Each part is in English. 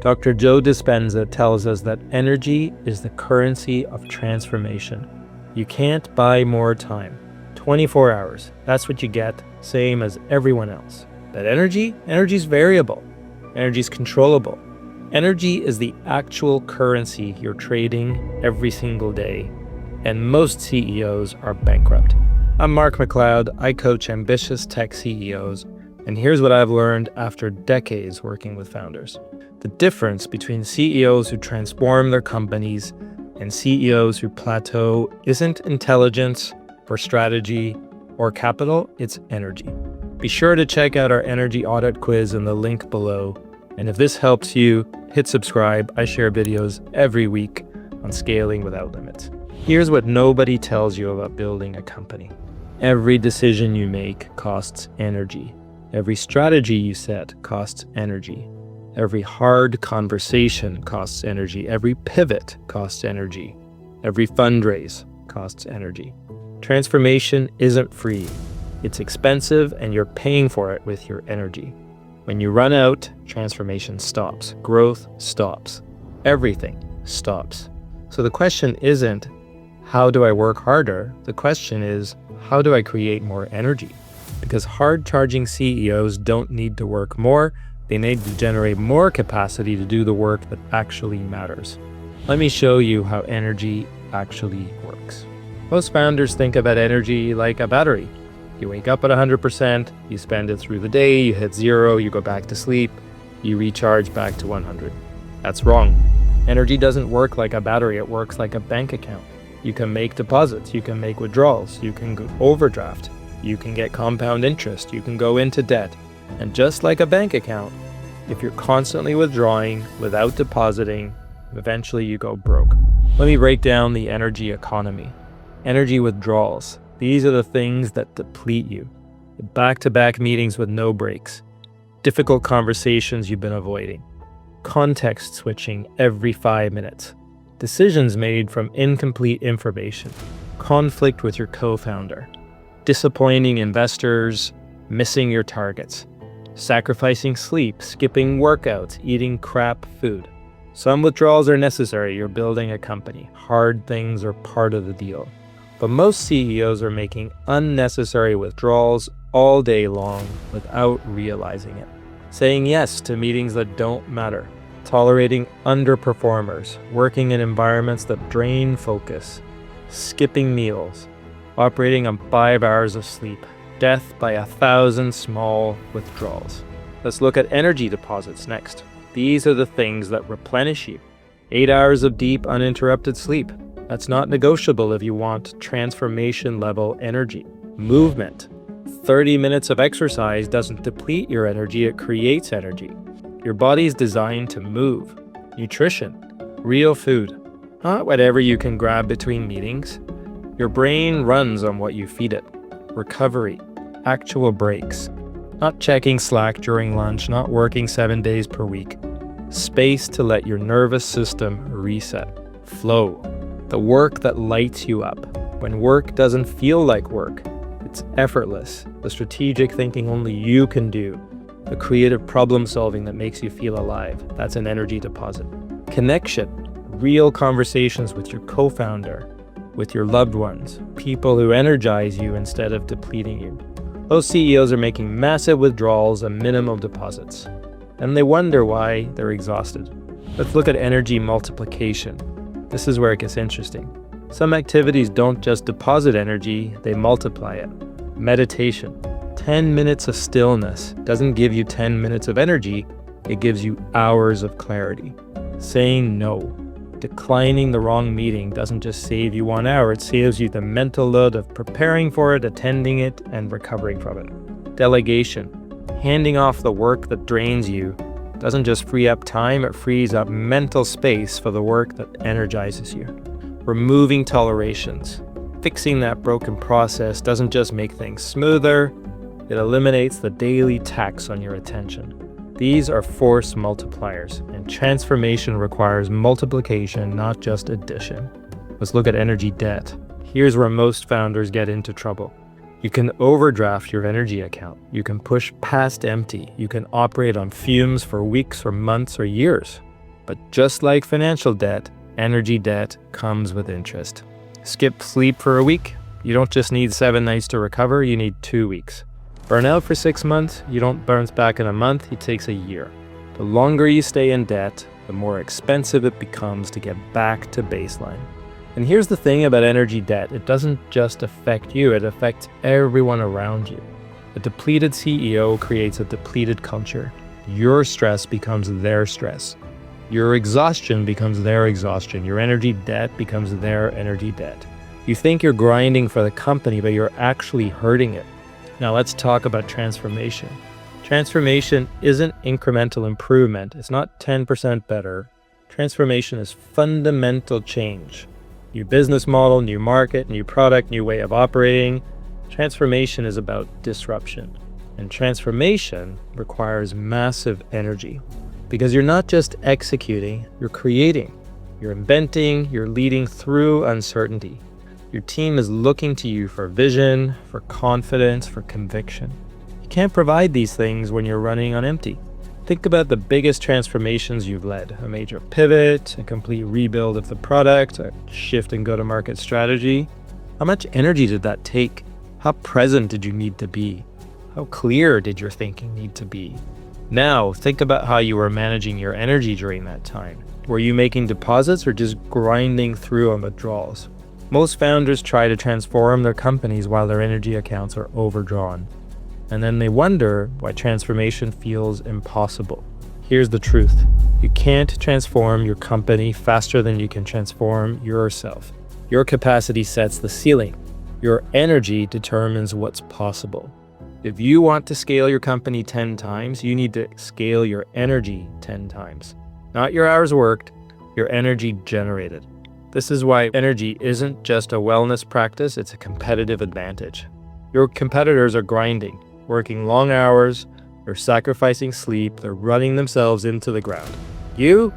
Dr. Joe Dispenza tells us that energy is the currency of transformation. You can't buy more time. 24 hours, that's what you get, same as everyone else. But energy's variable. Energy's controllable. Energy is the actual currency you're trading every single day, and most CEOs are bankrupt. I'm Mark Macleod. I coach ambitious tech CEOs, and here's what I've learned after decades working with founders. The difference between CEOs who transform their companies and CEOs who plateau isn't intelligence or strategy or capital, it's energy. Be sure to check out our energy audit quiz in the link below. And if this helps you, hit subscribe. I share videos every week on scaling without limits. Here's what nobody tells you about building a company. Every decision you make costs energy. Every strategy you set costs energy. Every hard conversation costs energy. Every pivot costs energy. Every fundraise costs energy. Transformation isn't free. It's expensive, and you're paying for it with your energy. When you run out, transformation stops. Growth stops. Everything stops. So the question isn't, how do I work harder? The question is, how do I create more energy? Because hard-charging CEOs don't need to work more. They need to generate more capacity to do the work that actually matters. Let me show you how energy actually works. Most founders think about energy like a battery. You wake up at 100%, you spend it through the day, you hit 0, you go back to sleep, you recharge back to 100. That's wrong. Energy doesn't work like a battery, it works like a bank account. You can make deposits, you can make withdrawals, you can go overdraft, you can get compound interest, you can go into debt. And just like a bank account, if you're constantly withdrawing without depositing, eventually you go broke. Let me break down the energy economy. Energy withdrawals. These are the things that deplete you. Back-to-back meetings with no breaks. Difficult conversations you've been avoiding. Context switching every 5 minutes. Decisions made from incomplete information. Conflict with your co-founder. Disappointing investors. Missing your targets. Sacrificing sleep, skipping workouts, eating crap food. Some withdrawals are necessary. You're building a company. Hard things are part of the deal. But most CEOs are making unnecessary withdrawals all day long without realizing it. Saying yes to meetings that don't matter. Tolerating underperformers. Working in environments that drain focus. Skipping meals. Operating on 5 hours of sleep. Death by 1,000 small withdrawals. Let's look at energy deposits next. These are the things that replenish you. 8 hours of deep, uninterrupted sleep. That's not negotiable if you want transformation level energy. Movement. 30 minutes of exercise doesn't deplete your energy, it creates energy. Your body's designed to move. Nutrition. Real food. Not whatever you can grab between meetings. Your brain runs on what you feed it. Recovery. Actual breaks. Not checking Slack during lunch, not working 7 days per week. Space to let your nervous system reset. Flow. The work that lights you up. When work doesn't feel like work. It's effortless. The strategic thinking only you can do. The creative problem solving that makes you feel alive. That's an energy deposit. Connection. Real conversations with your co-founder, with your loved ones, people who energize you instead of depleting you. Those CEOs are making massive withdrawals and minimal deposits, and they wonder why they're exhausted. Let's look at energy multiplication. This is where it gets interesting. Some activities don't just deposit energy, they multiply it. Meditation. 10 minutes of stillness doesn't give you 10 minutes of energy, it gives you hours of clarity. Saying no. Declining the wrong meeting doesn't just save you 1 hour, it saves you the mental load of preparing for it, attending it, and recovering from it. Delegation. Handing off the work that drains you doesn't just free up time, it frees up mental space for the work that energizes you. Removing tolerations. Fixing that broken process doesn't just make things smoother, it eliminates the daily tax on your attention. These are force multipliers, and transformation requires multiplication, not just addition. Let's look at energy debt. Here's where most founders get into trouble. You can overdraft your energy account. You can push past empty. You can operate on fumes for weeks or months or years. But just like financial debt, energy debt comes with interest. Skip sleep for a week, you don't just need 7 nights to recover, you need 2 weeks. Burn out for 6 months, you don't bounce back in a month, it takes a year. The longer you stay in debt, the more expensive it becomes to get back to baseline. And here's the thing about energy debt, it doesn't just affect you, it affects everyone around you. A depleted CEO creates a depleted culture. Your stress becomes their stress. Your exhaustion becomes their exhaustion. Your energy debt becomes their energy debt. You think you're grinding for the company, but you're actually hurting it. Now let's talk about transformation. Transformation isn't incremental improvement. It's not 10% better. Transformation is fundamental change. New business model, new market, new product, new way of operating. Transformation is about disruption. And transformation requires massive energy because you're not just executing, you're creating. You're inventing, you're leading through uncertainty. Your team is looking to you for vision, for confidence, for conviction. You can't provide these things when you're running on empty. Think about the biggest transformations you've led. A major pivot, a complete rebuild of the product, a shift in go-to-market strategy. How much energy did that take? How present did you need to be? How clear did your thinking need to be? Now, think about how you were managing your energy during that time. Were you making deposits or just grinding through on withdrawals? Most founders try to transform their companies while their energy accounts are overdrawn. And then they wonder why transformation feels impossible. Here's the truth. You can't transform your company faster than you can transform yourself. Your capacity sets the ceiling. Your energy determines what's possible. If you want to scale your company 10 times, you need to scale your energy 10 times. Not your hours worked, your energy generated. This is why energy isn't just a wellness practice, it's a competitive advantage. Your competitors are grinding, working long hours, they're sacrificing sleep, they're running themselves into the ground. You're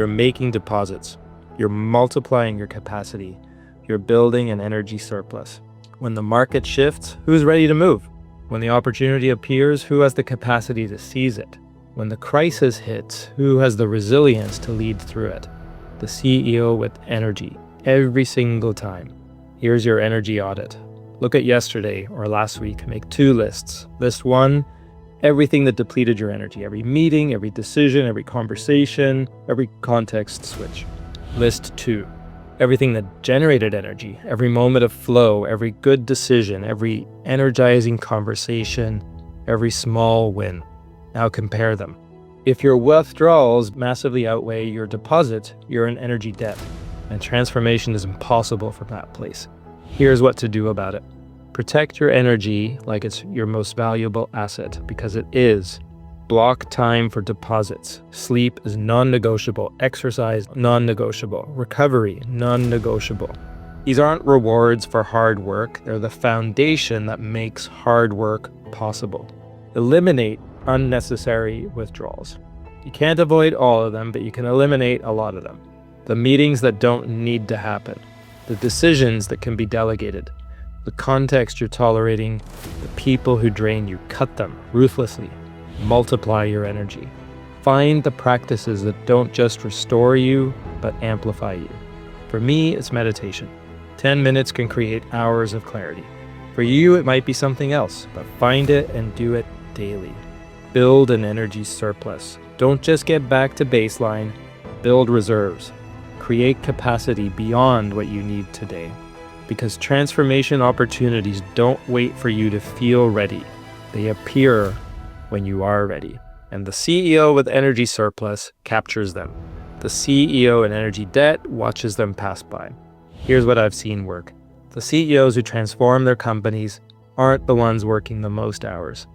making deposits. You're multiplying your capacity. You're building an energy surplus. When the market shifts, who's ready to move? When the opportunity appears, who has the capacity to seize it? When the crisis hits, who has the resilience to lead through it? The CEO with energy, every single time. Here's your energy audit. Look at yesterday or last week, make 2 lists. List 1, everything that depleted your energy, every meeting, every decision, every conversation, every context switch. List 2, everything that generated energy, every moment of flow, every good decision, every energizing conversation, every small win. Now compare them. If your withdrawals massively outweigh your deposit, you're in energy debt, and transformation is impossible from that place. Here's what to do about it. Protect your energy like it's your most valuable asset, because it is. Block time for deposits. Sleep is non-negotiable. Exercise, non-negotiable. Recovery, non-negotiable. These aren't rewards for hard work. They're the foundation that makes hard work possible. Eliminate unnecessary withdrawals. You can't avoid all of them, but you can eliminate a lot of them. The meetings that don't need to happen. The decisions that can be delegated. The context you're tolerating. The people who drain you. Cut them ruthlessly. Multiply your energy. Find the practices that don't just restore you, but amplify you. For me, it's meditation. 10 minutes can create hours of clarity. For you, it might be something else, but find it and do it daily. Build an energy surplus. Don't just get back to baseline, build reserves. Create capacity beyond what you need today. Because transformation opportunities don't wait for you to feel ready. They appear when you are ready. And the CEO with energy surplus captures them. The CEO in energy debt watches them pass by. Here's what I've seen work. The CEOs who transform their companies aren't the ones working the most hours.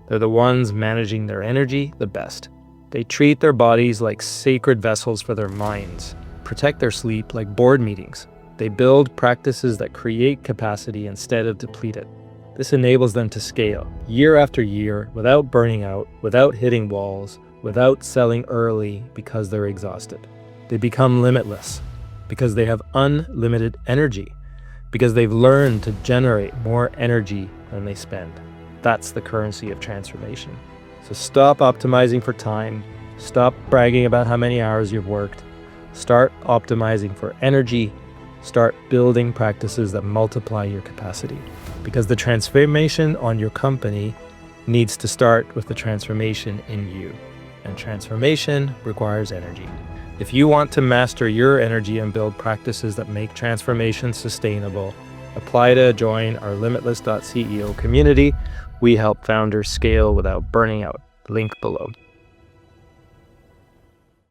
They're the ones managing their energy the best. They treat their bodies like sacred vessels for their minds, protect their sleep like board meetings. They build practices that create capacity instead of deplete it. This enables them to scale year after year without burning out, without hitting walls, without selling early because they're exhausted. They become limitless because they have unlimited energy, because they've learned to generate more energy than they spend. That's the currency of transformation. So stop optimizing for time, Stop bragging about how many hours you've worked. Start optimizing for energy. Start building practices that multiply your capacity. Because the transformation on your company needs to start with the transformation in you. And transformation requires energy. If you want to master your energy and build practices that make transformation sustainable, apply to join our limitless.ceo community. We help founders scale without burning out. Link below.